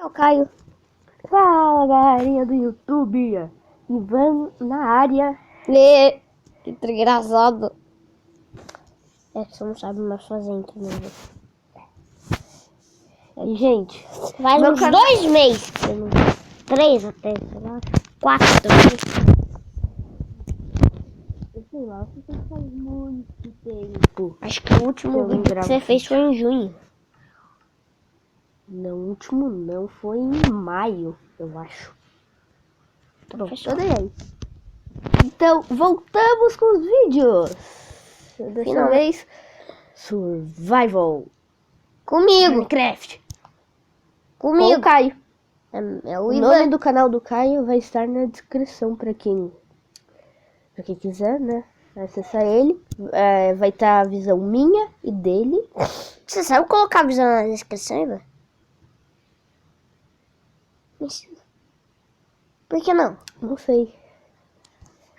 É o Caio. Fala, galerinha do YouTube. Ivan na área. Que engraçado. É que você não sabe mais fazer, entendeu? E, gente, Faz meu uns canal- 2 meses. 3 até, sei lá. 4 também. sei lá, você faz muito tempo. Acho que o Eu último não vídeo que gravo você fez vídeo. foi em junho. Não, o último não, foi em maio, eu acho. Então, Pronto, aí. Então, voltamos com os vídeos. Dessa Finalmente. vez, Survival. Comigo. Minecraft. Com o Comigo. Caio. É o O Ivan. nome do canal do Caio vai estar na descrição pra quem quiser, né? Vai acessar ele. Vai estar a visão minha e dele. Você sabe colocar a visão na descrição, Ivan? Por que não? Não sei.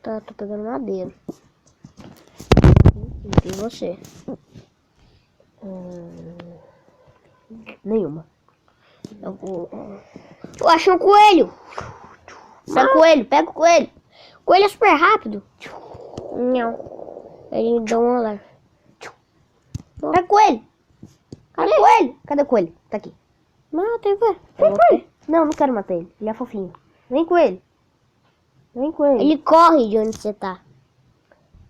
Tô pegando madeira. E você? Nenhuma. Eu achei um coelho. Pega o coelho, pega o coelho. O coelho é super rápido. Não. Ele me deu um alarme. Pega o coelho. Cadê o coelho? Cadê o coelho? Tá aqui. Mata, Ivan. Vem com ele. Não, não quero matar ele. Ele é fofinho. Vem com ele. Vem com ele. Ele corre de onde você tá.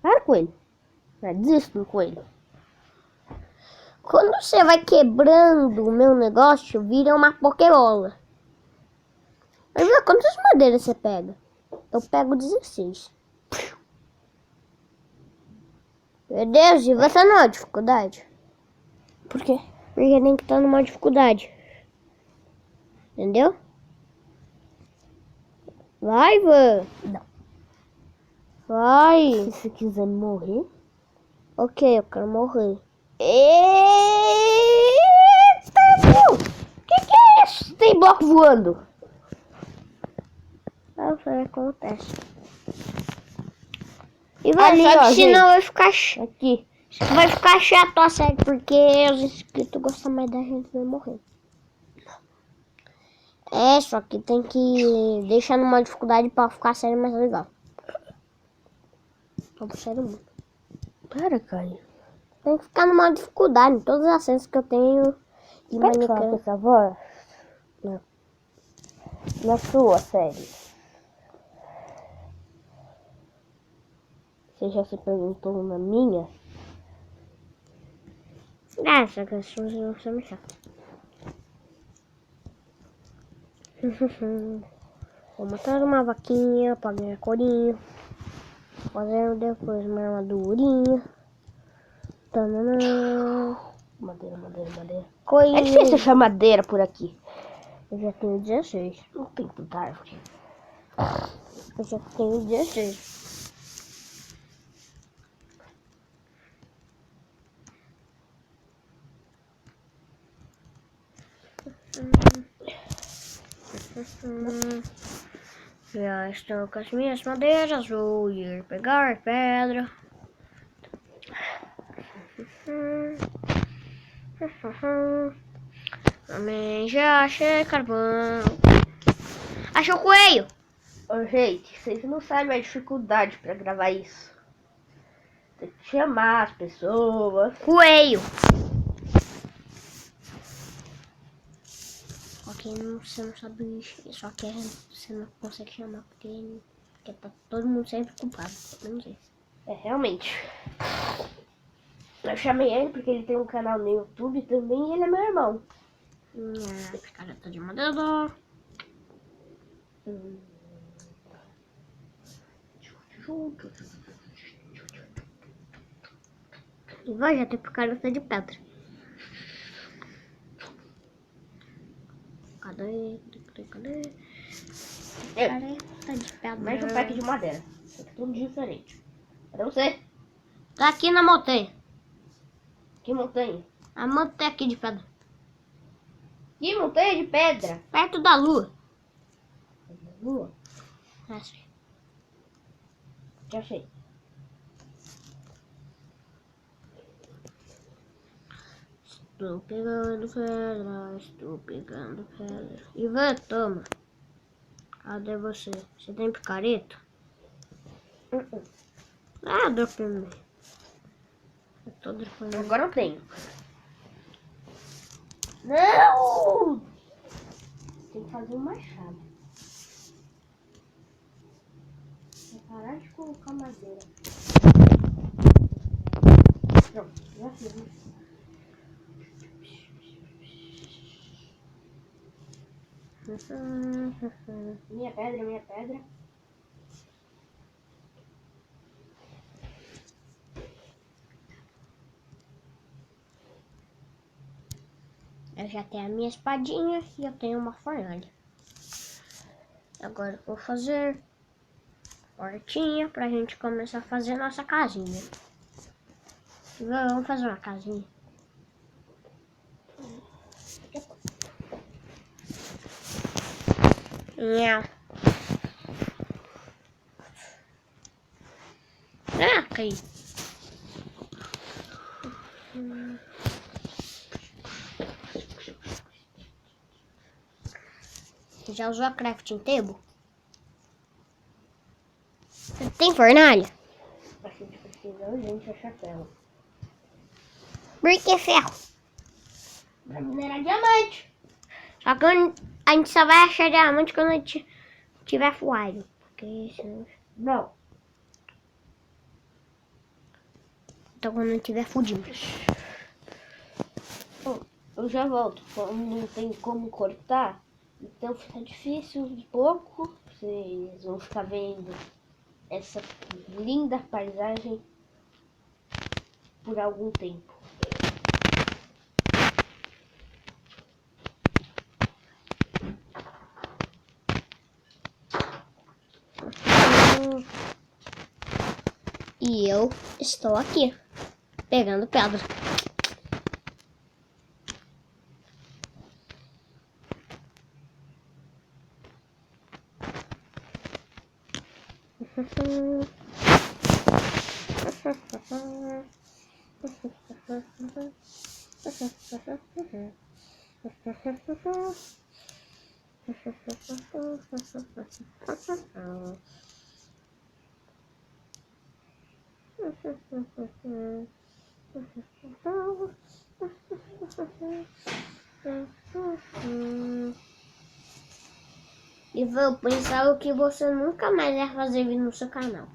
Para com ele. Desisto do coelho. Quando você vai quebrando o meu negócio, vira uma pokebola. Mas Ivan, quantas madeiras você pega? Eu pego 16. Meu Deus, e você não é dificuldade? Por quê? Porque tem que estar numa dificuldade. Entendeu? Vai, Ivan. Não. Vai. Se você quiser morrer. Ok, eu quero morrer. Eita, meu! Que é isso? Tem bloco voando. Ah, isso aí acontece. E vai, Ali, sabe, ó, senão gente. vai ficar chato. Aqui. Vai ficar chato a série, porque os inscritos gostam mais da gente vai morrer. É, só que tem que deixar numa dificuldade pra ficar a série mais legal. Vamos sério muito. Para, Caio. Tem que ficar numa dificuldade em todas as séries que eu tenho de Pode falar com Minecraft. essa voz? Não. Na sua série. Você já se perguntou na minha? Ah, só que as pessoas não são chato. Vou matar uma vaquinha pra ganhar corinho. Fazendo depois uma armadurinha. Tananã. Madeira. É Coinha. difícil achar madeira por aqui. Eu já tenho 16. Não tem tanta árvore. Eu já tenho 16. Já estou com as minhas madeiras. Vou ir pegar pedra. Também já achei carvão. Achei o coelho. Ô, gente, vocês não sabem a dificuldade pra gravar isso. Tem que chamar as pessoas. Coelho. Ok, você não sabe. Só que você não consegue chamar porque tá todo mundo sempre culpado. Menos esse. É, realmente. Eu chamei ele porque ele tem um canal no YouTube também e ele é meu irmão. Picareta de madeira. E vai já ter picareta de pedra. Cadê? Picareta de pedra. Mais um pack de madeira. Tá tudo diferente. Cadê você? Tá aqui na montanha. Que montanha? A montanha aqui de pedra. Que montanha de pedra? Perto da lua. Lua. Essa. Já achei. Estou pegando pedra, estou pegando pedra. Ivan, toma. Cadê você? Você tem picareta? Ah, deu pra mim. Eu tô defendendo. Agora eu tenho. Não! Tem que fazer um machado. Vou parar de colocar madeira. Pronto, já fiz. Minha pedra, minha pedra. Eu já tenho a minha espadinha e eu tenho uma fornalha. Agora eu vou fazer hortinha pra gente começar a fazer nossa casinha. Vamos fazer uma casinha. Não. Ah, caiu. Você já usou a crafting table? Você tem fornalha? A gente precisa urgente achar ferro. Por que ferro? Pra minerar diamante. Só que a gente só vai achar diamante quando a gente tiver full iron. Porque senão... Não. Então quando eu tiver fudido. Eu já volto. Como não tem como cortar, então fica difícil um pouco. Vocês vão ficar vendo essa linda paisagem por algum tempo. E eu estou aqui, pegando pedra. E vou pensar o que você nunca mais vai fazer vídeo no seu canal.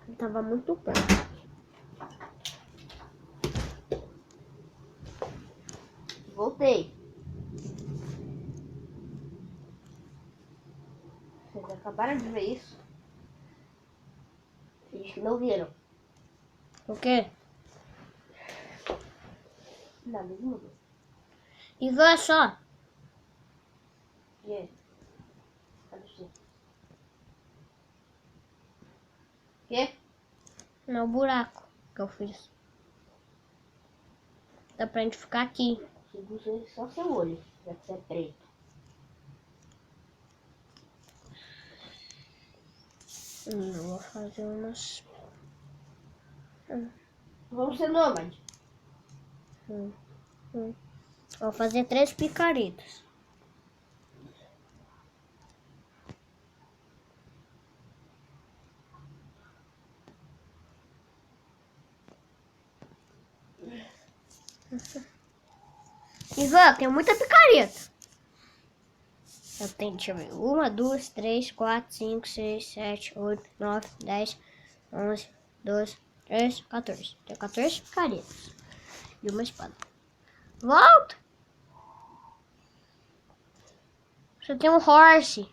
Eu tava muito perto. Voltei. Vocês acabaram de ver isso? Eles não viram. O quê? Nada mesmo. E vou só. E aí? Cadê você? Quê? No buraco que eu fiz. Dá pra gente ficar aqui. Consigo ver só seu olho, já que você é preto. Eu vou fazer umas... Vamos ser nômade. Vou fazer 3 picaretas. Ivan, tem muita picareta. Eu tenho, deixa eu ver. 1, 2, 3, 4, 5, 6, 7, 8, 9, 10, 11, 12, 13, 14. Tenho 14 picaretas. E uma espada. Volta! Você tem um horse.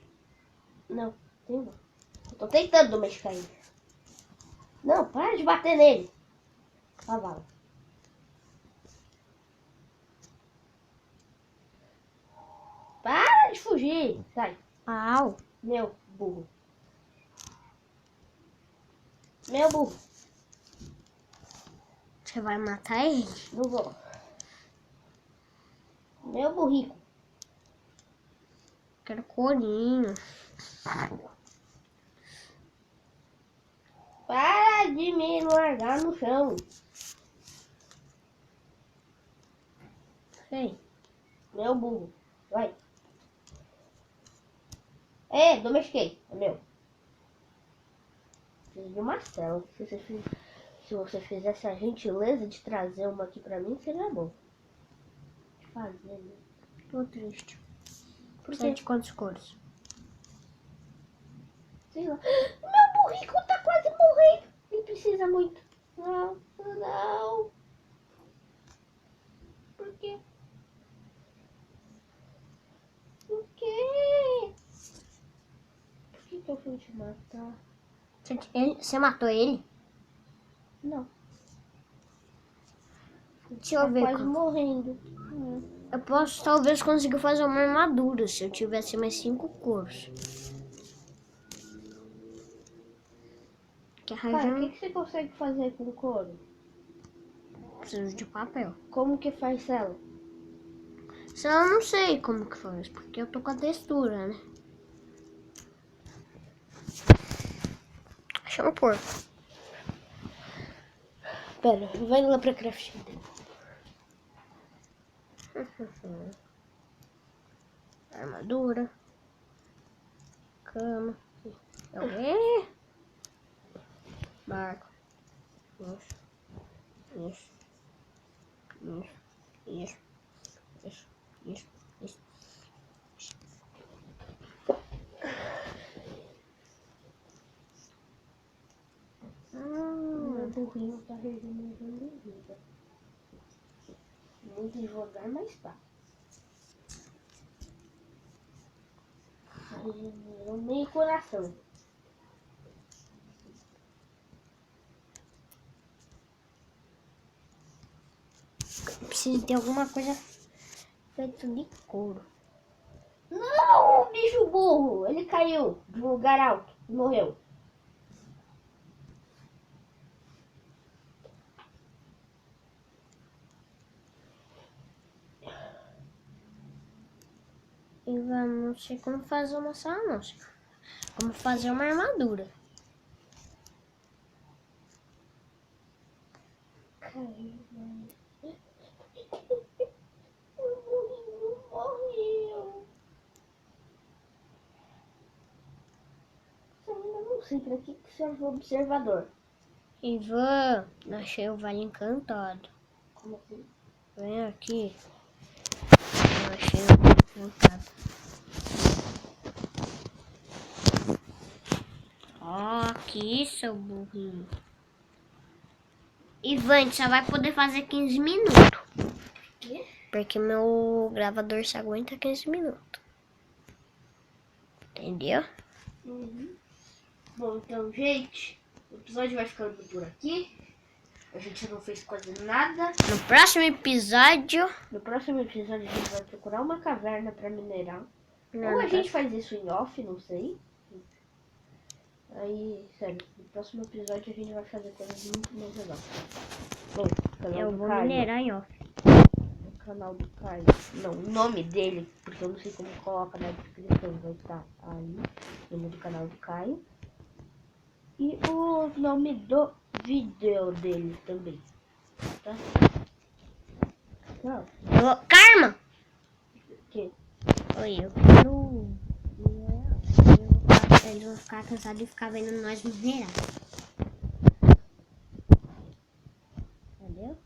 Não, tem não. Eu tô tentando domesticar ele. Não, para de bater nele. Cavalo. Para de fugir. Sai. Au. Meu burro. Meu burro. Você vai matar ele? Não vou. Meu burrico. Quero corinho. Para de me largar no chão. Sei. Meu burro. Vai. É, domestiquei. É meu. Preciso de uma cela. Se você fizesse a gentileza de trazer uma aqui pra mim, seria bom. Fazer, né? Tô triste. Por Precisa quê? de quantas cores? Sei lá. Meu burrico tá quase morrendo. Ele precisa muito. Não, não. Por quê? Por quê? Por que eu fui te matar? Você matou ele? Não. Deixa eu Tá ver. quase morrendo. Eu posso talvez conseguir fazer uma armadura se eu tivesse mais 5 cores. Que Cara, o arranjar que você consegue fazer com couro? preciso de papel. Como que faz ela? Só eu não sei como que faz, porque eu tô com a textura, né? Deixa eu pôr. Pera, vai lá pra crafting. Armadura. Cama. Barco. Isso. Isso. Isso. Isso. Isso. Isso. Isso. Meu burrinho tá regenerando vida. Muito devagar, mas tá. Tá regenerando meio coração. Preciso ter alguma coisa feita de couro. Não, bicho burro! Ele caiu de um lugar alto e morreu. E não sei como fazer uma sala, não. Como fazer uma armadura. Caiu, mas... O burrinho morreu. Eu ainda não sei pra que serve o observador. Ivan, achei o Vale Encantado. Como assim? Vem aqui. Eu achei o Vale Encantado. Ó, aqui, seu burrinho. Ivan, a gente só vai poder fazer 15 minutos. Quê? Porque meu gravador só aguenta 15 minutos. Entendeu? Uhum. Bom, então, gente, o episódio vai ficando por aqui. A gente não fez quase nada. No próximo episódio... No próximo episódio a gente vai procurar uma caverna pra minerar. Não, Ou a não gente faz isso em off, não sei. Aí, sério, no próximo episódio a gente vai fazer coisas muito mais legais. Bom, o canal eu do vou Caio. minerar em off. O canal do Caio. Não, o nome dele, porque eu não sei como coloca na descrição, vai estar aí. O nome do canal do Caio. E o nome do vídeo dele também. Tá? Não. Karma! Que? Oi, eu quero... Eles vão ficar cansados de ficar vendo nós minerar. Entendeu?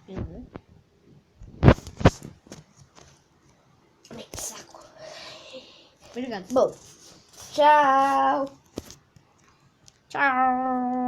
Uhum. Ai, que saco. Obrigado. Bom, tchau. Tchau.